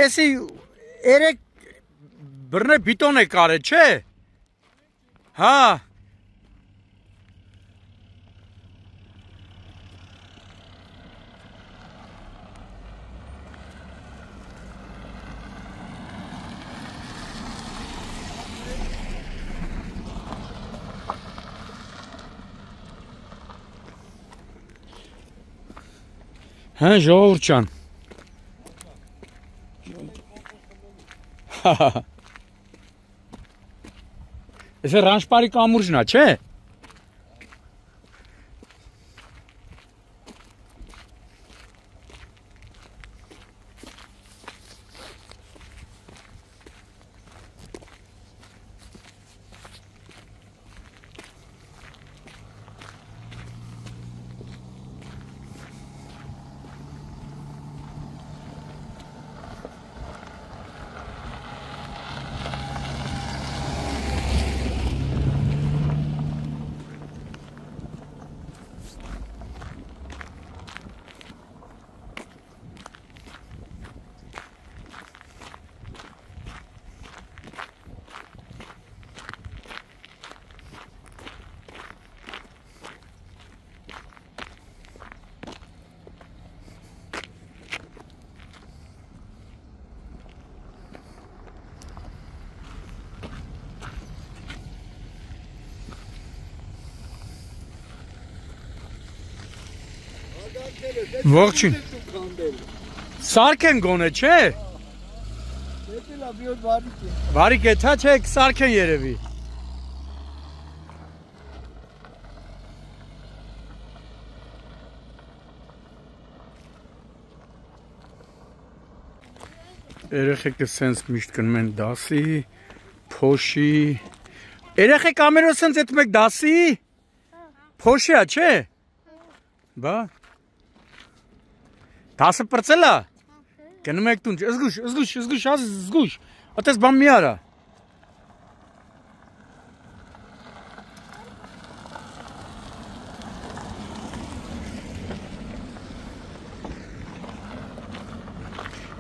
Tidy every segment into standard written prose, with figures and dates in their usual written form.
Էսի երեք բռնե բիտոն է կարե, չէ։ Հա։ Հա, ժողովուրդ ջան։ Էսը Ռանշպարի կամուրջն է, չէ։ Ողջույն։ Սարք են գոնե, չէ։ Վարիկ է, թա չէ, սարք են երևի։ Երեխեքը սենց միշտ կնում են դասի, փոշի։ Երեխեք ամենով սենց էտ մեկ դասի, փոշի ա, չէ։ Բա։ Դասը պրծել է, գնում եք տուն, զգուշ, ատես բան մի արա։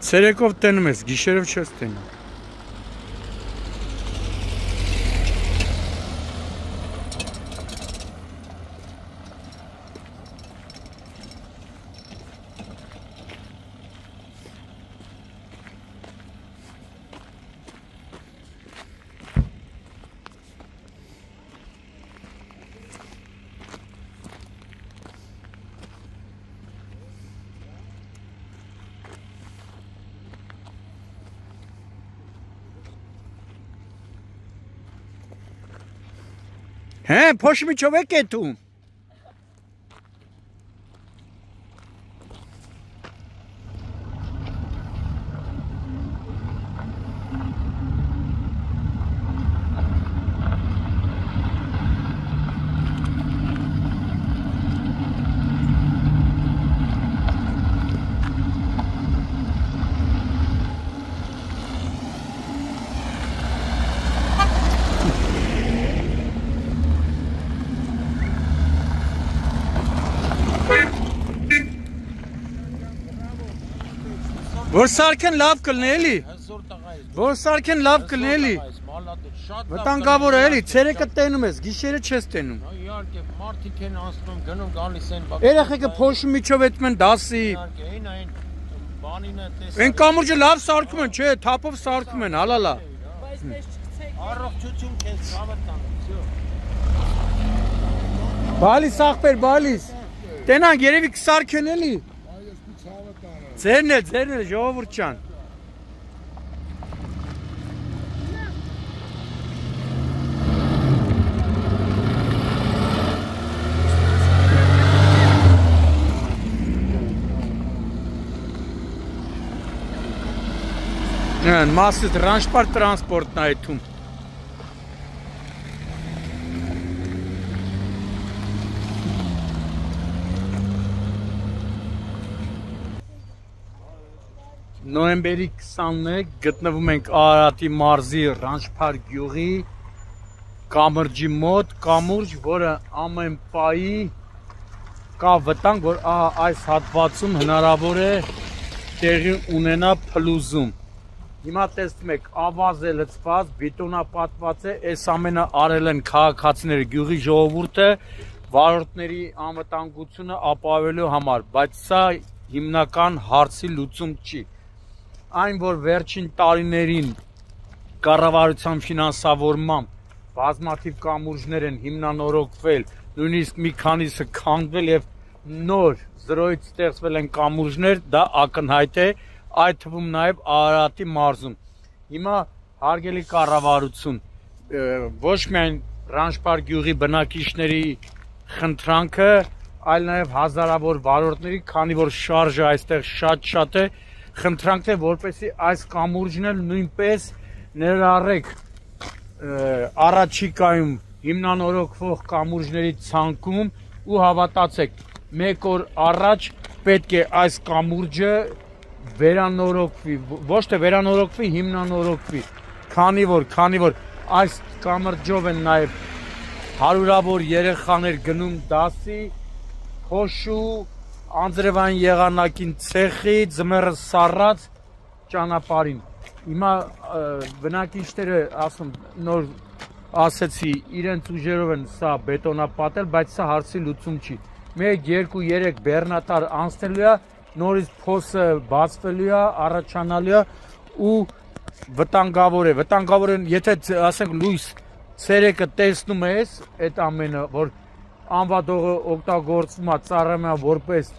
Ցերեկով տենում ես, գիշերով չես տենում։ Հե, փոշի միջով եք էթում։ Որ սարքեն լավ կլնի էլի։ Որ սարքեն լավ կլնի էլի։ Վտանգավոր է էլի, ցերեկը տենում ես, գիշերը չես տենում։ Իհարկե, մարդիկ են անցնում, գնում գալիս են։ Երեխեքը փոշի միջով էտում են դասի։ Այն բանին է տեսա։ Այն կամուրջը լավ սարքում են, չէ, թափով սարքում են, հալալա։ Բայց մեզ չգցեք։ Առողջություն քեզ հավատան, всё։ Բալիս ախպեր, բալիս։ Տենան երևի կսարքեն էլի։ Ձերն է, ժողովուրդ ջան։ Մասից Ռանշպար տրանսպորտն է այդում։ Նոյեմբերի 21 գտնվում ենք Արարատի մարզի Ռանշպար գյուղի կամրջի մոտ, կամուրջ, որը ամեն պահի կա վտանգ, որ այս հատվածում հնարավոր է տեղի ունենա փլուզում։ Հիմա տեսնում եք, ավազ է լցված, բետոնապատված է, այս ամենը արել են քաղաքացիները, գյուղի ժողովուրդը, վարորդների անվտանգությունը ապահովելու համար, բայց սա հիմնական հարցի լուծում չի։ Այն, որ վերջին տարիներին կառավարության ֆինանսավորմամբ բազմաթիվ կամուրջներ են հիմնանորոգվել, նույնիսկ մի քանիսը քանդվել եւ նոր զրոյից ստեղծվել են կամուրջներ, դա ակնհայտ է, այդ թվում նաև Արարատի մարզում։ Հիմա հարգելի կառավարություն, ոչ միայն Ռանշպար գյուղի բնակիչների խնդրանքը, այլ նաև հազարավոր վարորդների, քանի որ շարժը այստեղ շատ է, խնդրանքն է, որպեսզի այս կամուրջն էլ նույնպես ներառեք առաջիկայում հիմնանորոգվող կամուրջների ցանկում ու հավատացեք, մեկ օր առաջ պետք է այս կամուրջը վերանորոգվի, ոչ թե վերանորոգվի, հիմնանորոգվի, քանի որ այս կամրջով են նաև հարյուրավոր երեխաներ գնում դասի, փոշու, անձրևային եղանակին ցեխի, ձմեռը սառած ճանապարհին։ Հիմա բնակիչները ասում նոր ասեցի, իրենց ուժերով են սա բետոնապատել, բայց սա հարցի լուծում չի։ 1, 2, 3 բեռնատար անցնելու է, նորից փոսը բացվելու է, առաջանալու է ու վտանգավոր է, եթե ասենք լույս ցերեկը տեսնում ես այդ ամենը, որ անվադողը օգտագործվում է, ծառայում է որպես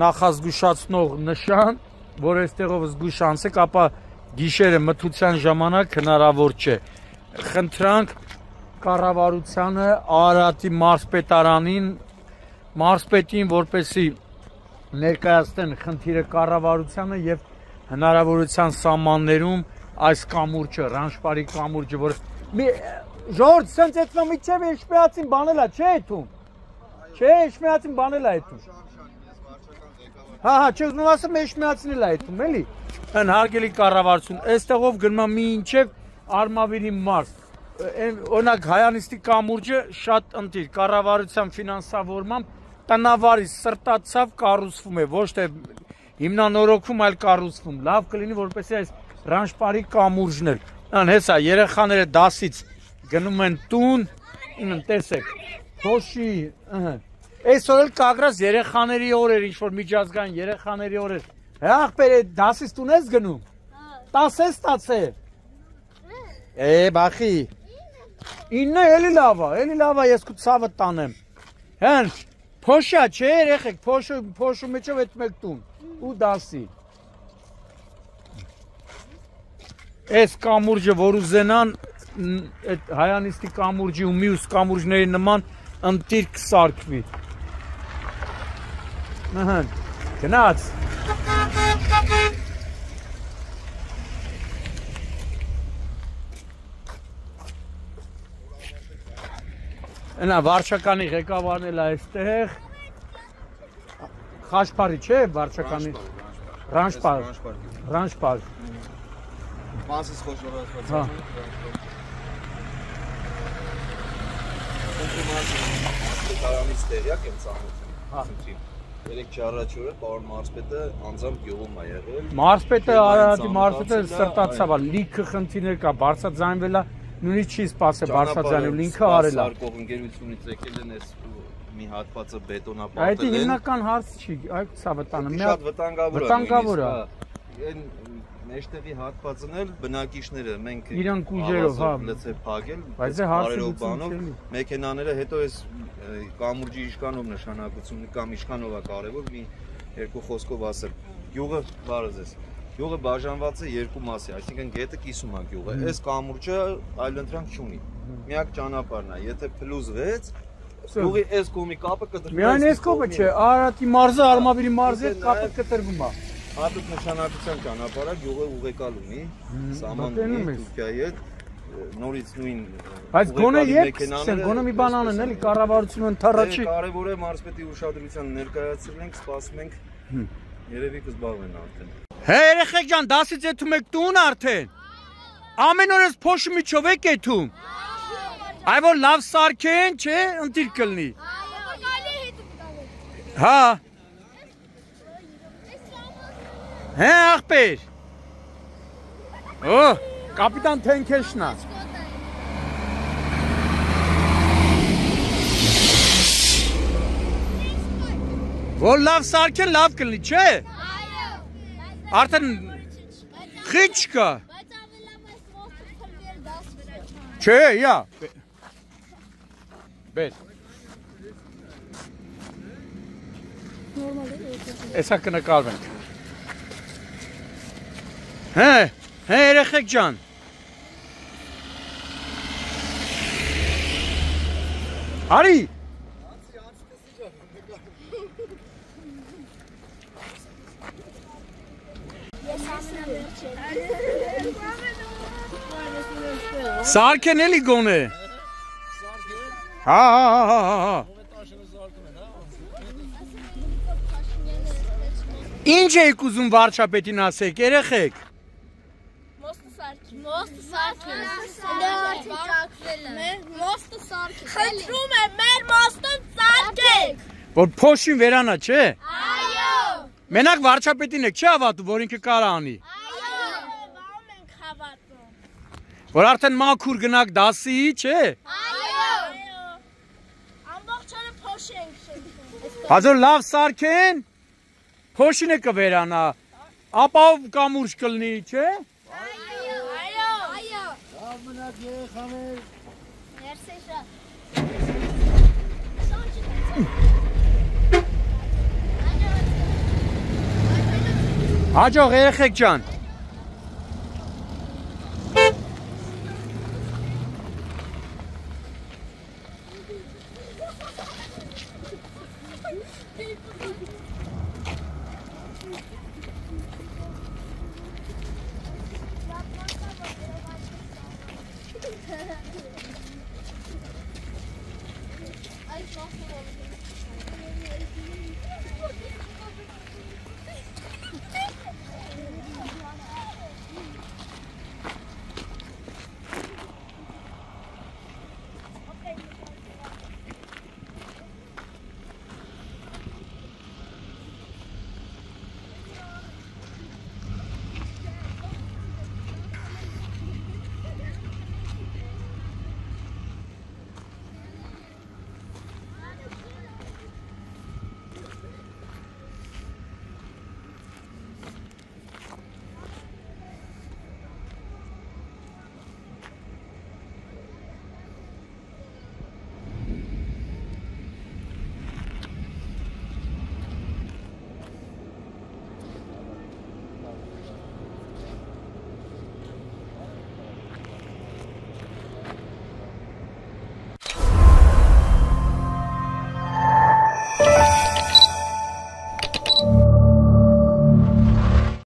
նախազգուշացնող նշան, որ այստեղով զգուշ անցեք, ապա գիշերը մթության ժամանակ հնարավոր չէ։ Խնդրանք կառավարությանը, Արարատի մարզպետարանին, մարզպետին, որպեսզի ներկայացնեն խնդիրը կառավարությանը եւ հնարավորության սահմաններում այս կամուրջը, Ռանշպարի կամուրջը, որ ժողովուրդ սենց էտնա միջև էշմեացին բանել է, չէ էթում։ Չէ, էշմեացին բանել է էթում։ Հա, չէ, ուզում ասեմ էշմեացին էլ է էթում, էլի։ Այն հարգելի կառավարություն, այստեղով գնում է մինչև Արմավիրի մարզ։ Օրինակ Հայանիստի կամուրջը շատ ընտիր, կառավարության ֆինանսավորմամբ տնավարի սրտացավ կառուցվում է, ոչ թե հիմնանորոգվում, այլ կառուցվում։ Լավ կլինի, որպեսզի այս Ռանշպարի կամուրջն էլ։ Հեսա երեխաները դասից գնում են տուն, տեսեք, փոշի, այսօր էլ կագրած երեխաների օրեր, ինչ-որ միջազգային երեխաների օրեր։ Հա ախպեր, դասից տուն ես գնում։ 10 ես ստացել։ Բախի։ 9 էլի լավ է, ես քո ցավը տանեմ։ Հեն, փոշա չէ, երեխեք, փոշու մեջով այդ մեկ տուն ու դասի։ Այս կամուրջը, որ ուզենան, այդ Հայանիստի կամուրջի ու մյուս կամուրջների նման ընտիր կսարքվի։ Գնաց։ Այնա վարչականի ղեկավարն էլ այստեղ։ Խաշպարի չէ, վարչականի։ Ռանշպար։ Մասից խոշորացված։ Հա։ Տարանից տեղյակ եմ ծանոթ։ Երեք չառաջ օրը պարոն մարզպետը անձամբ գյուղում է եղել։ Մարզպետը Արարատի մարզպետը սրտացավ, լիքը խնդիրներ կա, բարձրաձայնվել է, նույնիսկ չի սպասել բարձրաձայնելու, ինքը արել է։ Սարկող ընկերությունից եկել են այս մի հատվածը բետոնապատել են։ Այդ հիմնական հարց չի, այդ ցավը տանը։ Շատ վտանգավոր է։ Այն մեջտեղի հատվածն էլ բնակիչները մենք իրանք ուժերով, հա, լցե փակել, բայց հարցը բանով մեքենաները հետո այս կամուրջի իշխանով նշանակություն կամ իշխանով է կարևոր մի երկու խոսքով ասել։ Գյուղը բարեզես։ Գյուղը բաժանված է երկու մասի, այսինքն գետը կիսում է գյուղը։ Այս կամուրջը այլընտրանք չունի։ Միակ ճանապարհն է, եթե փլուզվեց, գյուղի այս կողմի կապը կտրվում է։ Միայն այս կողմը չէ, Արարատի մարզը, Արմավիրի մարզի հետ կապը կտրվում է։ Հատուկ նշանակության ճանապարհը գյուղը ուղեկալ ունի, սահման ունի Թուրքիայի հետ, նորից նույն։ Բայց գոնե երբ սկսեն, գոնե մի բան անեն, էլի կառավարությունը ընդառաջի։ Կարևոր է մարզպետի ուշադրության ներկայացրել ենք, սպասում ենք, երևի կզբաղվեն արդեն։ Հե երեխեք ջան, դասից եթում եք տուն արդեն։ Ամեն օր ես փոշի միջով եք եթում։ Այ որ լավ սարքեն, չէ, ընտիր կլինի։ Հա։ Հե ախպեր։ Օ, կապիտան Թենքեշն է։ Որ լավ սարքեն լավ կլինի, չէ։ Արդեն խիչ կա։ Չէ, յա։ Բես։ Էսա կնկարվենք։ Հե, երեխեք ջան։ Արի։ Սարքեն էլի գոնե։ Հա։ Ինչ եք ուզում վարչապետին ասեք, երեխեք։ Մոստը սարքեք։ Խնդրում եմ, մեր մոստը սարքեք։ Որ փոշին վերանա, չէ։ Այո։ Մենակ վարչապետին եք չի հավատում, որ ինքը կարա անի։ Այո։ Բաղում ենք հավատում։ Որ արդեն մաքուր գնաք դասի, չէ։ Այո։ Ամբողջ օրը փոշ ենք շնչում։ Հազոր լավ սարքեն, փոշինը կվերանա, ապահով կամուրջ կլնի, չէ։ Այո։ Լավ մնաք երեխաներ։ Մերսի շատ։ Հաջող երեխեք ջան։ Thank you.